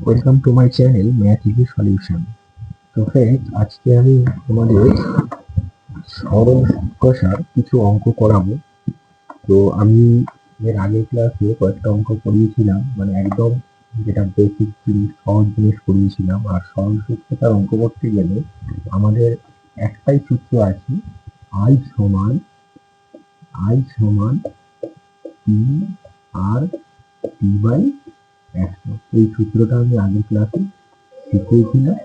Welcome to my channel math easy solution. তো friends, আজকে আমি তোমাদের সরল কষার কিছু অঙ্ক করাবো। তো আমি এর আগের ক্লাসে কয়েকটা অঙ্ক করিয়েছিলাম, মানে একদম যেটা বেসিক জিনিস, সহজ জিনিস করিয়েছিলাম। আর সরল সূত্রটার অঙ্ক করতে গেলে আমাদের একটাই সূত্র আছে, আই সমান পি আর টি বাই 100। এই সূত্রটা আমি আগের ক্লাসে শিখিয়েছিলাম।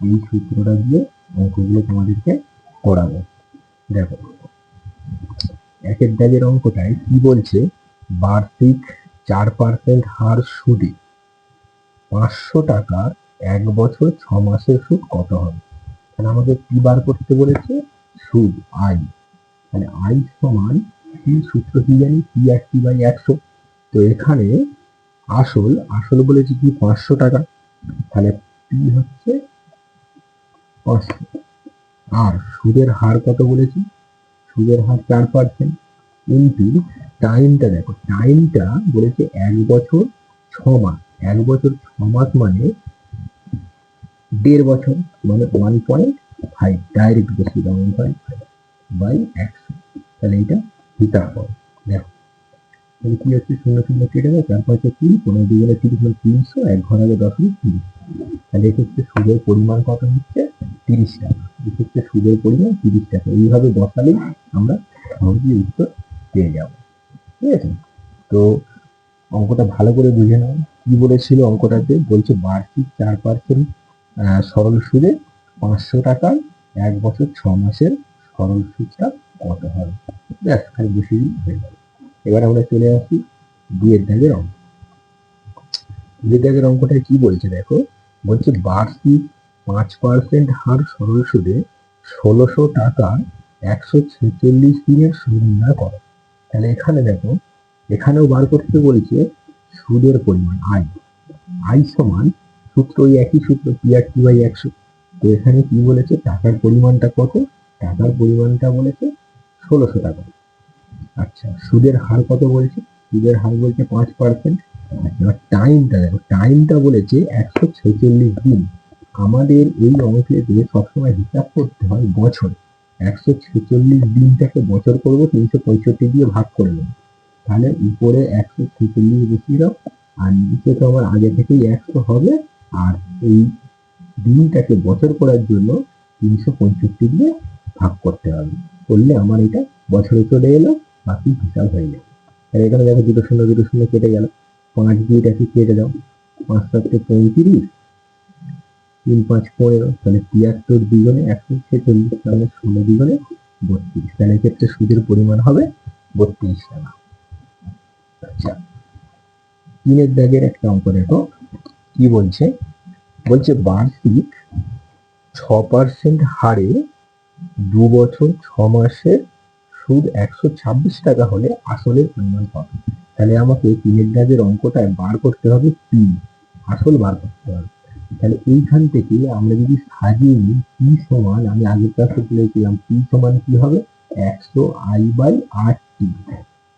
এই সূত্রটা দিয়ে অঙ্কগুলো তোমাদেরকে করাবো। দেখো, একের দাগের অঙ্কটায় কি বলছে, বার্ষিক 4% হার সুদে 500 টাকার 1 বছর 6 মাসের সুদ কত হবে? তাহলে আমাদের কি বার করতে বলেছে? সুদ, আই। তাহলে আই সমান কি, সূত্র কি জানি, পি আর টি বাই 100। তো এখানে আসল বলেছে কি 500 টাকা, তাহলে পি হচ্ছে 500। আর সুদের হার কত বলেছি? সুদের হার 4%। কিন্তু টাইমটা দেখো, টাইমটা বলেছে 1 বছর 6 মাস। 1 বছর 6 মাস মানে 1.5 বছর, মানে 1.5। ডাইরেক্ট বসিয়ে দাও, 1.5 বাই 100। তাহলে এইটা হিসাব করো। দেখো তাহলে কি হচ্ছে, শূন্য শূন্য কেটে দেয়, 4 5 3, 15 2 30, 300, 1 ঘর আগে 10 তাহলে এক্ষেত্রে সুদের পরিমাণ কত হচ্ছে? 30 টাকা। এক্ষেত্রে সুদের পরিমাণ 30 টাকা। এইভাবে বসালেই আমরা সহজেই উত্তর পেয়ে যাব। ঠিক আছে? তো অঙ্কটা ভালো করে বুঝে নাও। কি বলেছিল অঙ্কটাতে? বলছে বার্ষিক 4% সরল সুদে 500 টাকার 1 বছর 6 মাসের সরল সুদটা কত হবে? ব্যাস, খালি বসিয়ে দিলে হয়ে যাবে। এবার আমরা চলে আসি দুইয়ের দাগের অঙ্ক। দুইয়ের দাগের অঙ্কটা কি বলছে দেখো, বলছে বার্ষিক 5% হার সরল সুদে 1600 টাকার 146 দিনের সুদ নির্ণয় করো। তাহলে এখানে দেখো, এখানেও বার করতে বলেছে সুদের পরিমাণ, আই। আই সমান সূত্র, ওই একই সূত্র, পি আর টি বাই 100। তো এখানে কি বলেছে, টাকার পরিমাণটা কত? টাকার পরিমাণটা বলেছে 1600 টাকা। আচ্ছা, সুদের হার কত বলছে? সুদের হার বলছে 5%। এবার টাইমটা দেখো, টাইমটা বলেছে 146 দিন। আমাদের এই অঙ্কেতে সবসময় হিসাব করতে হয় বছরে। 146 দিনটাকে বছর করবো, 365 দিয়ে ভাগ করে নেবো। তাহলে উপরে 146 বসিয়ে দাও, আর নিচে তো আমার আগে থেকেই 100 হবে। আর এই দিনটাকে বছর করার জন্য 365 দিয়ে ভাগ করতে হবে। করলে আমার এটা বছরে চলে এলো, বাকি হিসাব হয়ে যাবে। তাহলে এখানে দেখো, দুটো শূন্য কেটে গেল, 5 দিয়ে এটাকে কেটে দাও, 5 7 35, 3 5 15, তাহলে 73 দ্বিগুণে 146, তাহলে 16 দ্বিগুণে 32। তাহলে এক্ষেত্রে সুদের পরিমাণ হবে 32 টাকা। আচ্ছা, তিনের দাগের একটা অঙ্ক দেখো, কি বলছে? বলছে বার্ষিক 6% হারে 2 বছর 6 মাসের সুদ 126 টাকা হলে আসলের পরিমাণ কত? তাহলে আমাকে তিনের দাগের অঙ্কটায় বার করতে হবে পি, আসল বার করতে হবে। তাহলে এইখান থেকে আমরা যদি সাজিয়ে নিই, পি সমান, আমি আগের ক্লাসে বলেছিলাম পি সমান কি হবে, 100 I বাই আর টি।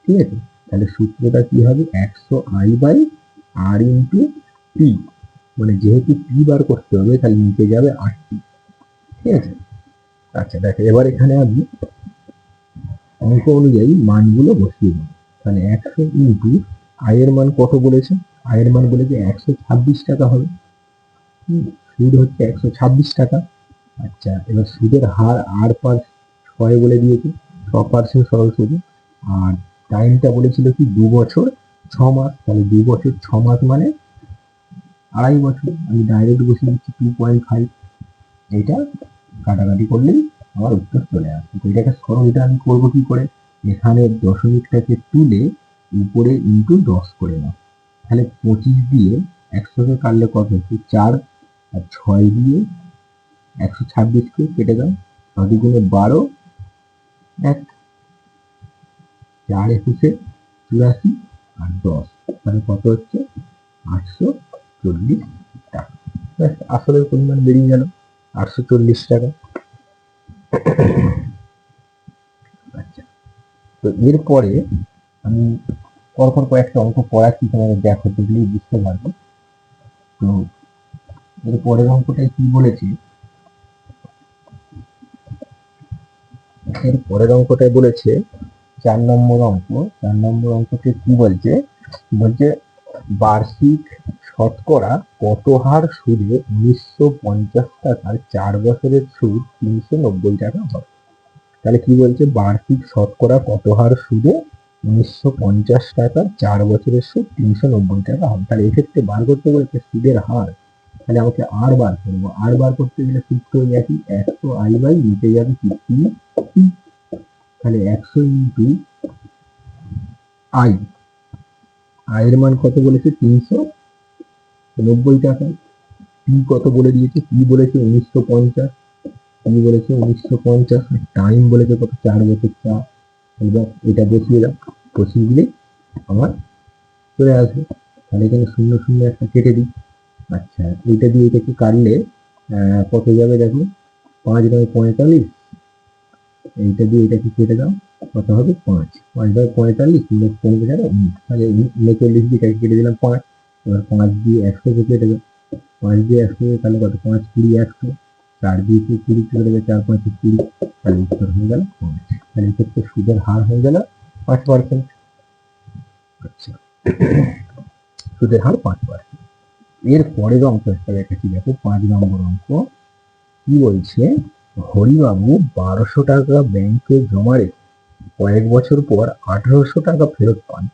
ঠিক আছে? তাহলে সূত্রটা কি হবে, 100 I by R into P. মানে যেহেতু পি বার করতে হবে, তাহলে নিচে যাবে আর টি। ঠিক আছে? আচ্ছা দেখো, এবার এখানে আমি অঙ্ক অনুযায়ী মানগুলো বসিয়ে দেবো। তাহলে 100 ইন্টু আয়ের মান কত বলেছে? আয়ের মান বলেছে 126 টাকা হবে। সুদ হচ্ছে 126 টাকা। আচ্ছা, এবার সুদের হার আর পার 6 বলে দিয়েছে, 6% সরল সুদে। আর টাইমটা বলেছিল কি 2 বছর 6 মাস। তাহলে 2 বছর 6 মাস মানে 2.5 বছর। আমি ডাইরেক্ট বসিয়ে দিচ্ছি 2.5। এটা কাটাকাটি করলেই আমার উত্তর চলে আসবে। তো এটাকে সরলটা আমি করবো কি করে? এখানে দশমিকটাকে তুলে উপরে ইন্টু 10 করে নাও। তাহলে 25 দিয়ে 100কে কাটলে কত হচ্ছে? 4। আর 6 দিয়ে 126কে কেটে দাও, 6 দুগুণে 12, 1, 4 একুশে 84, আর 10, তাহলে কত হচ্ছে? 840 টাকা। ব্যাস, আসলের পরিমাণ বেরিয়ে গেল 840 টাকা। আচ্ছা, তো এরপরে আমি পরপর কয়েকটা অঙ্ক পড়াচ্ছি, তোমাদের দেখো, দেখলেই বুঝতে পারবে। তো এর পরের অঙ্কটায় কি বলেছে, এর পরের অঙ্কটায় বলেছে 4 নম্বর অঙ্ক। 4 নম্বর অঙ্কতে কি বলছে, বলছে বার্ষিক শতকরা কত হার সুদে 1950 টাকার 4 বছরের সুদ 390 টাকা হয়। তাহলে কি বলছে, বার্ষিক শতকরা কত হার সুদে 1950 টাকার 4 বছরের সুদ 390 টাকা হবে। তাহলে এক্ষেত্রে বার করতে বলেছে সুদের হার। তাহলে আমাকে আর বার করবো, আর বার করতে গেলে সূত্র একই, 100 বাই নিচে যাবে কি P। তাহলে 100 ইন্টু আই, আয়ের মান কত বলেছে 390 টাকা। পি কত বলে দিয়েছে, পি বলেছে 1950, পি বলেছে 1950, টাইম বলেছে কত 4 বছর 4। এবার এটা বসিয়ে দাও, বসিয়ে দিলে আমার চলে আসবে। তাহলে এখানে শূন্য শূন্য একটা কেটে দিই। আচ্ছা, এইটা দিয়ে এটাকে কাটলে কত যাবে দেখো, 5 9 45, এইটা দিয়ে এটাকে কেটে দাও, কত হবে 5, 5 বাই 45, কমে গেল 19, তাহলে 39 দিয়ে এটাকে কেটে দিলাম 5। এবার 5 দিয়ে 100 কে কেটে দেবো, 5 দিয়ে 100 তাহলে কত, 5 20 100, 4 দিয়ে 20 কেটে দেবে, 4 5 20, তাহলে উত্তর হয়ে গেল 5। তাহলে এক্ষেত্রে সুদের হার হয়ে গেল 5%। আচ্ছা, সুদের হার 5%। এর পরের অঙ্ক একটা দেখাচ্ছি, দেখো 5 নম্বর অঙ্ক। কি বলছে, হরিবাবু 1200 টাকা ব্যাংকে জমা রেখে কয়েক বছর পর 1800 টাকা ফেরত পান।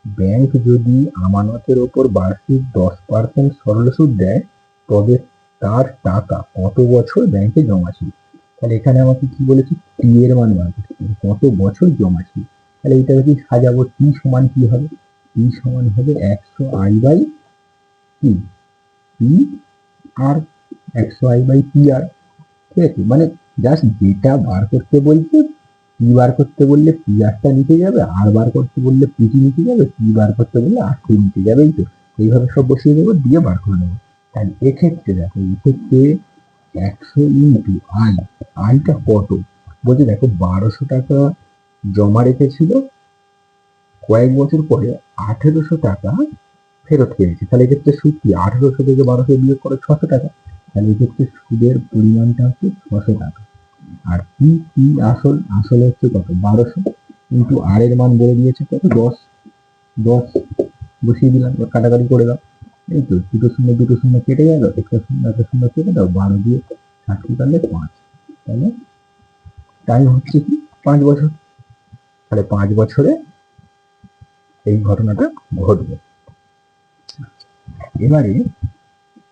ব্যাংক যদি আমানতের ওপর বার্ষিক 10% সরল সুদ দেয়, তবে তার টাকা কত বছর ব্যাংকে জমা ছিল। তাহলে এখানে আমাকে কি বলেছে, টি এর মান বার করতে হবে, কত বছর জমা ছিল। তাহলে এটা যদি সাজাবো, টি সমান কি হবে, টি সমান হবে 100 আই বাই কি P R, 100 I by P R. ঠিক আছে, মানে জাস্ট যেটা বার করতে বলছে, পি বার করতে বললে পি আরটা নিতে যাবে, আর বার করতে বললে পিটি নিতে যাবে, পি বার করতে বললে আর টি নিতে যাবে। এই তো এইভাবে সব বসিয়ে দেবো, দিয়ে বার করে নেবো। তাহলে এক্ষেত্রে দেখো, এক্ষেত্রে 100 ইন্টু আই, আইটা কত বলছে, দেখো 1200 টাকা জমা রেখেছিল, কয়েক বছর পরে 1800 টাকা ফেরত পেয়েছে। তাহলে এক্ষেত্রে সুদ কি, 1800 থেকে 1200 বিয়োগ করে 600 টাকা। তাহলে এক্ষেত্রে সুদের পরিমাণটা হচ্ছে 600 টাকা। আর পি, পি আসল, আসল হচ্ছে কত 1200, কিন্তু আর এর মান বলে দিয়েছে কত 10, 10 বসিয়ে দিলাম, এবার কাটাকাটি করে দাও। এই তো দুটো শূন্য কেটে গেল, একটা শূন্য একটা শূন্য কেটে দাও, 12 দিয়ে 60 কাটলে 5। তাহলে টাইম হচ্ছে কি 5 বছর। তাহলে 5 বছরে এই ঘটনাটা ঘটবে। এবারে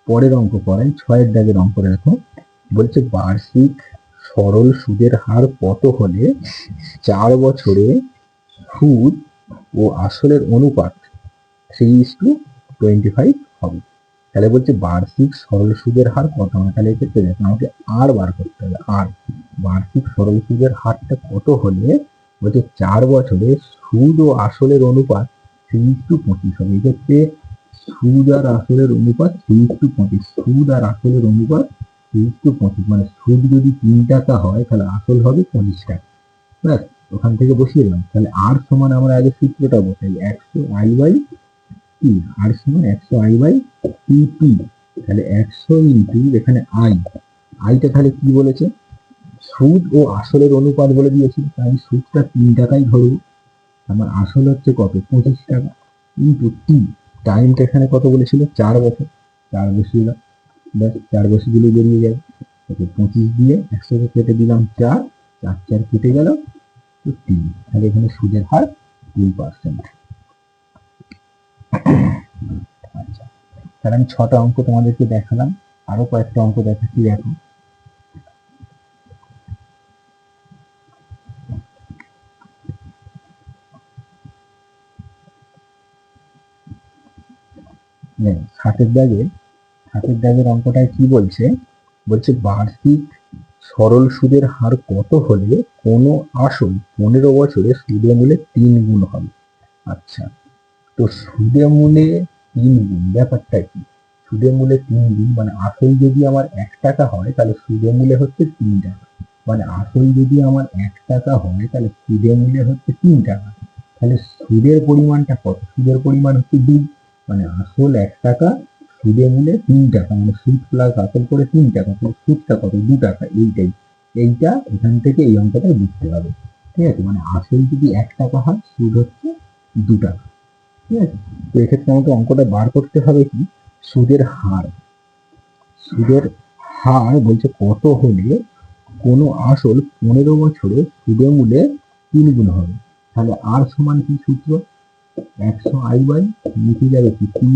পরের অঙ্ক করেন, 6 দাগের অঙ্ক দেখো। বলছে বার্ষিক সরল সুদের হার কত হলে 4 বছরে সুদ ও আসলের অনুপাত 3:25 হবে। তাহলে বলছে বার্ষিক সরল সুদের হার কত হবে। তাহলে এক্ষেত্রে দেখো, আমাকে আর বার করতে হবে, আর বার্ষিক সরল সুদের হারটা কত হলে, বলছে 4 বছরে সুদ ও আসলের অনুপাত 3:25 হবে। এক্ষেত্রে সুদ আর আসলের অনুপাত 3:25, সুদ আর আসলের অনুপাত 3:25, মানে সুদ যদি 3 টাকা হয় তাহলে আসল হবে 25 টাকা। ব্যাস, ওখান থেকে বসিয়ে দিলাম। তাহলে আর সমান আমরা আগে সূত্রটা বসাই, 100 আই বাই পি, আর সমান 100 আই বাই পি। তাহলে 100 ইন্টু এখানে আই, আইটা তাহলে কি বলেছে, সুদ ও আসলের অনুপাত বলে দিয়েছি, তাই সুদটা 3 টাকাই ধরবো, আমার আসল হচ্ছে কত 25 টাকা, ইন্টু টি, টাইমটা এখানে কত বলেছিল 4 বছর, 4 বসিয়ে দাও, ব্যাস 4 বসিয়ে দিলে বেরিয়ে যাবে। 25 দিয়ে 100 কে কেটে দিলাম 4, 4 4 কেটে গেল, তো 3। তাহলে এখানে সুদের হার 2%। আচ্ছা, তাহলে আমি 6টা অঙ্ক তোমাদেরকে দেখালাম, আরো কয়েকটা অঙ্ক দেখাচ্ছি, দেখো। দেখো, 7 দাগের অঙ্কটায় কি বলছে, বলছে বার্ষিক সরল সুদের হার কত হলে কোনো আসল 15 বছরে সুদে মূলে 3 গুণ হবে। আচ্ছা, তো সুদে মূলে 3 গুণ ব্যাপারটা কি, সুদে মূলে 3 গুণ মানে আসল যদি আমার 1 টাকা হয় তাহলে সুদে মূলে হচ্ছে 3 টাকা, মানে আসল যদি আমার 1 টাকা হয় তাহলে সুদে মূলে হচ্ছে 3 টাকা। তাহলে সুদের পরিমাণটা কত, সুদের পরিমাণ হচ্ছে 2, মানে আসল 1 টাকা, সুদে মূলে 3 টাকা, মানে সুদ প্লাস আসল করে 3 টাকা, তাহলে সুদটা কত? 2 টাকা। এইটা এখান থেকে এই অঙ্কটা বুঝতে হবে। ঠিক আছে, মানে আসল যদি 1 টাকা হয়, সুদ হচ্ছে 2 টাকা। ঠিক আছে, তো এক্ষেত্রে আমাকে অঙ্কটা বার করতে হবে কি, সুদের হার। সুদের হার বলছে কত হলে কোনো আসল 15 বছরে সুদে মূলে 3 গুণ হবে। তাহলে আর সমান কি সূত্র? 100i বাই নিচে যাবে কি 3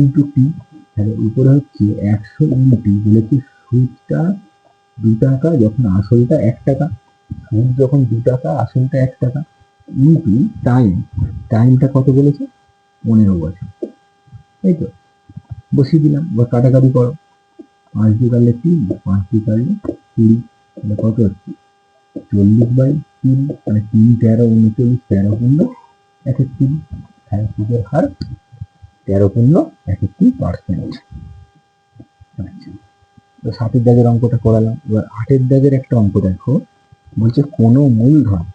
ইন্টু টি। তাহলে উপরে হচ্ছে 100 ইন্টু বলেছি সুদটা 2 টাকা যখন আসলটা 1 টাকা। সুদ যখন 2 টাকা, আসলটা 1 টাকা, ইন্টু টাইমটা কত বলেছে? 15 বছর। তাই তো, বসিয়ে দিলাম। এবার কাটাকাটি করো, 5 দিয়ে কাটলে 3, 5 দিয়ে কাটলে 20, তাহলে কত হচ্ছে? 40/3, মানে 3, 13, 39, 13×31। তাহলে সুদের হার 13×31%। আচ্ছা, তো 7-এর দাগের অঙ্কটা করালাম। এবার 8-এর দাগের একটা অঙ্ক দেখো, বলছে কোনো মূলধন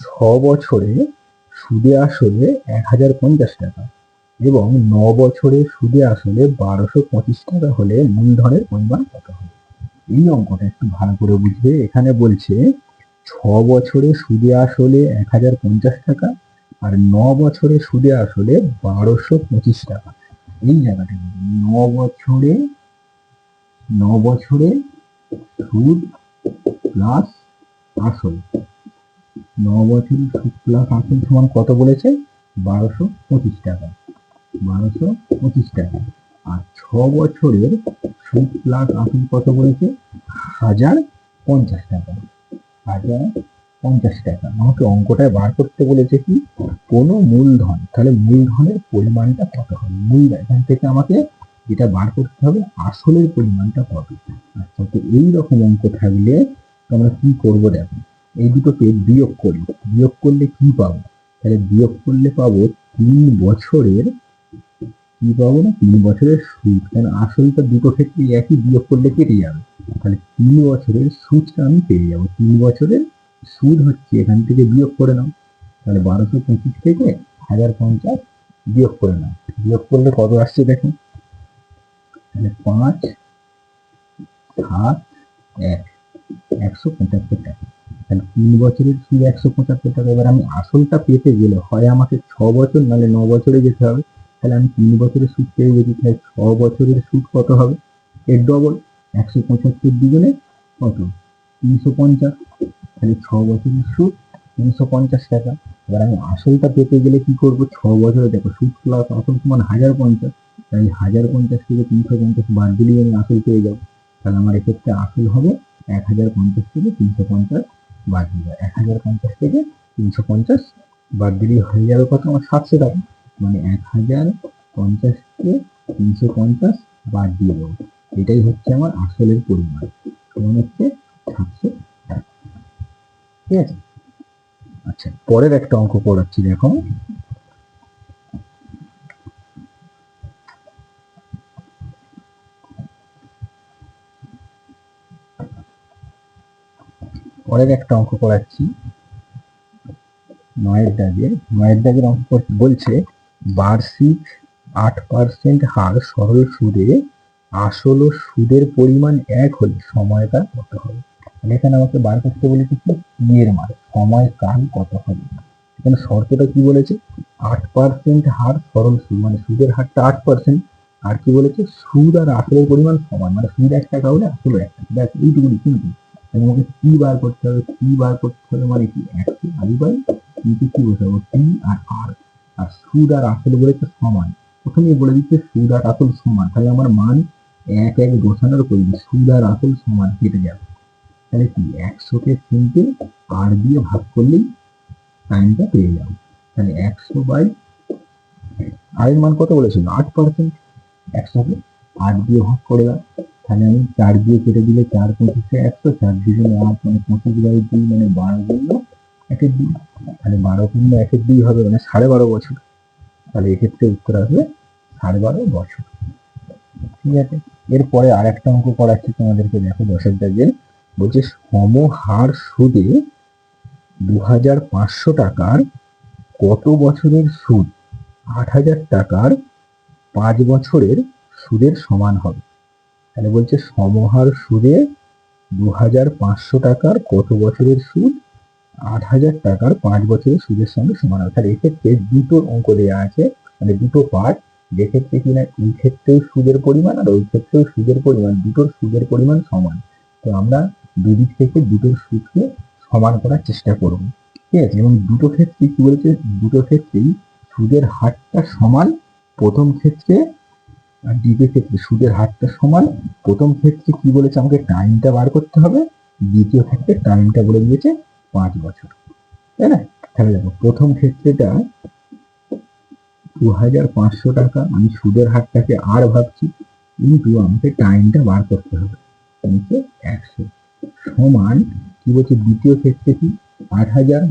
6 বছরে সুদে আসলে 1050 টাকা এবং 9 বছরে সুদে আসলে 1225 টাকা হলে মূলধনের পরিমাণ কত হবে? এই অঙ্কটা একটু ভালো করে বুঝবে। এখানে বলছে 6 বছরে সুদে আসলে 1050 টাকা আর 9 বছরে সুদে আসলে 1225 টাকা। এই জায়গাটা 9 বছরে সুদ প্লাস আসল, 9 বছরের সুদ প্লাস আসল সমান কত বলেছে? 1225 টাকা। 1225 টাকা। আর 6 বছরের সুদ প্লাস আসল কত বলেছে? 1050 টাকা। 1050 টাকা। আমাকে অঙ্কটায় বার করতে বলেছে কি, কোনো মূলধন। তাহলে মূলধনের পরিমাণটা কত হবে? এখান থেকে আমাকে যেটা বার করতে হবে, আসলের পরিমাণটা কত। আচ্ছা, তো এইরকম অঙ্ক থাকলে আমরা কি করবো দেখো, এই দুটোকে বিয়োগ করি। বিয়োগ করলে কি পাবো? তাহলে বিয়োগ করলে পাবো 3 বছরের, কি পাবো না, 3 বছরের সুদ। কারণ আসলটা দুটো ক্ষেত্রে একই, বিয়োগ করলে কেটে যাবে। তাহলে 3 বছরের সুদটা আমি পেয়ে যাবো। 3 বছরের সুদ হচ্ছে, এখান থেকে বিয়োগ করে নাও। তাহলে 1225 থেকে 1050 বিয়োগ করে নাও। বিয়োগ করলে কত আসছে দেখো, তাহলে 5, 7, 1, 175 টাকা। তাহলে 3 বছরের সুদ 175 টাকা। এবার আমি আসলটা পেতে গেলে হয় আমাকে 6 বছর নাহলে 9 বছরে যেতে হবে। তাহলে আমি 3 বছরের সুদ পেয়ে গেছি, তাহলে 6 বছরের সুদ কত হবে? এর ডবল, 175 দুগুণে কত? 350। তাহলে 6 বছরের সুদ 350 টাকা। এবার আমি আসলটা পেতে গেলে কি করবো? 6 বছরে দেখো সুদ প্লাস আসল সমান 1050, তাই 1050 থেকে 350 বাদ দিলেই আমি আসল পেয়ে যাবো। তাহলে আমার এক্ষেত্রে আসল হবে 1050 থেকে 350 বাদ দিলে, 1050 থেকে 350 বাদ দিলেই হয়ে যাবে কত? আমার 700 টাকা। মানে 1050 থেকে 350 বাদ দিয়ে দেবো, এটাই হচ্ছে আমার আসলের পরিমাণ, সমান হচ্ছে 700 টাকা। ঠিক আছে। আচ্ছা, পরের একটা অঙ্ক করাচ্ছি দেখো। পরের একটা অঙ্ক করাচ্ছি 9-এর দাগের অঙ্ক বলছে বার্ষিক 8% হার সরল সুদে আসল ও সুদের পরিমাণ 1 হলে সময়কাল কত হবে? এখানে আমাকে বার করতে বলেছে কি, টি এর মান, সময়কাল কত হবে। এখানে শর্তটা কি বলেছে? 8% হার সরল সুদ, মানে সুদের হারটা 8%। আর কি বলেছে? সুদ আর আসলের পরিমাণ সমান, মানে সুদ 1 টাকা হলে আসল 1 টাকা। ব্যাস, এইটুকুনি কিন্তু আমাকে কি বার করতে হবে? কি বার করতে হবে মানে কি, 100i বাই নিচে কি বসাবো? টি আর আর। আর সুদ আর আসল বলেছে সমান। প্রথমেই বলে দিচ্ছে সুদ আর আসল সমান, তাহলে আমার মান 1 বসানোর প্রয়োজন। সুদ আর আসল সমান, কেটে যাবে। তাহলে কি, 100কে সিম্পল আর দিয়ে ভাগ করলেই টাইমটা পেয়ে যাবো। তাহলে 100 বাই, আর এর মান কত বলেছিল? 8%। 100কে 8 দিয়ে ভাগ করে দাও। তাহলে আমি 4 দিয়ে কেটে দিলে 4 25 100, 4 দ্বিগুণে 8, মানে 25/2, মানে 12×1/2। তাহলে 12×1/2 হবে, মানে 12.5 বছর। তাহলে এক্ষেত্রে উত্তর আসবে 12.5 বছর। ঠিক আছে। এরপরে আর একটা অঙ্ক করাচ্ছি তোমাদেরকে দেখো, 10-এর দাগের বলছে সমহার সুদে 2500 টাকার কত বছরের সুদ 8000 টাকার 5 বছরের সুদের সমান হবে। তাহলে বলছে সমহার সুদে 2500 টাকার কত বছরের সুদ? 8000 টাকার 5 বছরের সুদের সঙ্গে সমান হবে। তাহলে এক্ষেত্রে দুটো অঙ্ক দেওয়া আছে, মানে দুটো পার্ট, যেক্ষেত্রে কিনা এই ক্ষেত্রেও সুদের পরিমাণ আর ওই ক্ষেত্রেও সুদের পরিমাণ, দুটোর সুদের পরিমাণ সমান। তো আমরা দুদিক থেকে দুটোর সুদকে সমান করার চেষ্টা করব, ঠিক আছে? এবং দুটো ক্ষেত্রে কি বলেছে, দুটো ক্ষেত্রেই সুদের হারটা সমান। প্রথম ক্ষেত্রে আর দ্বিতীয় ক্ষেত্রে সুদের হারটা সমান। প্রথম ক্ষেত্রে কি বলেছে, আমাকে টাইমটা বার করতে হবে। দ্বিতীয় ক্ষেত্রে টাইমটা বলে দিয়েছে 5 বছর, তাই না? তাহলে দেখো প্রথম ক্ষেত্রেটা 2500 টাকা, আমি সুদের হারটাকে আর ভাবছি, কিন্তু আমাকে টাইমটা বার করতে হবে, নিচে 100 সমান কি বলছে দ্বিতীয় ক্ষেত্রে কি 8000,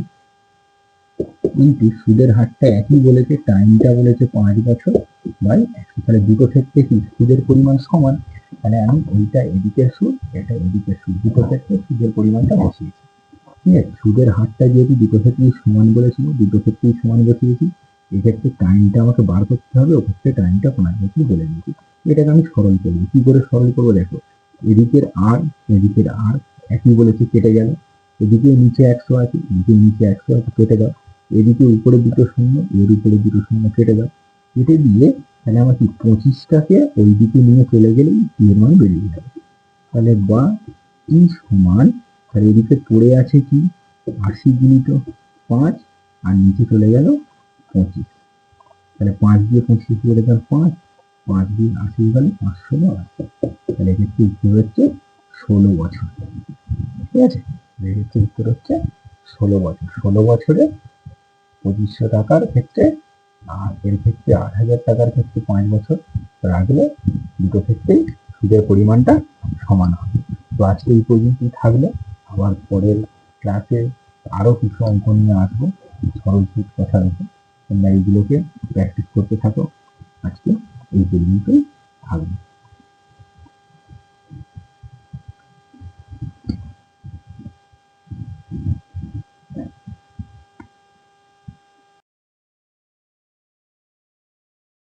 কিন্তু সুদের হারটা একই বলেছে, টাইমটা বলেছে 5 বছর বাই 100। তাহলে দুটো ক্ষেত্রে কি সুদের পরিমাণ সমান। তাহলে আমি ওইটা এদিকের সুদ, এটা এদিকের সুদ, দুটো ক্ষেত্রে সুদের পরিমাণটা বসিয়েছি, ঠিক আছে? সুদের হারটা যেহেতু দুটো ক্ষেত্রেই সমান বলেছিল, দুটো ক্ষেত্রেই সমান বসিয়েছি। এক্ষেত্রে টাইমটা আমাকে বার করতে হবে, ওক্ষেত্রে টাইমটা 5 বছর বলে দিয়েছি। এটাকে আমি সরল করবো। কি করে সরল করবো দেখো, এদিকের আর এদিকের আর একই বলেছে, কেটে গেল। এদিকে নিচে 100 আছে, এদিকে নিচে 100 আছে, কেটে দাও। এদিকে উপরে দুটো শূন্য, এর উপরে দুটো শূন্য, কেটে দাও। কেটে দিয়ে তাহলে আমার কি 25টাকে ওই দিকে নিয়ে চলে গেলেই এর মান বেরিয়ে যাবে। তাহলে বা ই সমান, তাহলে এদিকে পড়ে আছে কি 80 গুণিত 5, আর নিচে চলে গেল 25। তাহলে 5 দিয়ে 25 বলে গেল 5, 5 দিয়ে 80 গেল 580। তাহলে এক্ষেত্রে উত্তর হচ্ছে 16 বছর, ঠিক আছে? এক্ষেত্রে উত্তর হচ্ছে 16 বছর। 16 বছরে 2500 টাকার ক্ষেত্রে, আর এর ক্ষেত্রে 8000 টাকার ক্ষেত্রে 5 বছর রাখলে দুটো ক্ষেত্রেই সুদের পরিমাণটা সমান হবে। তো আজকে এই পর্যন্তই থাকলো। আবার পরের ক্লাসে আরো কিছু অঙ্ক নিয়ে আসবো সরল সুদ কথার উপর। তোমরা এইগুলোকে প্র্যাকটিস করতে থাকো। আজকে এই পর্যন্তই।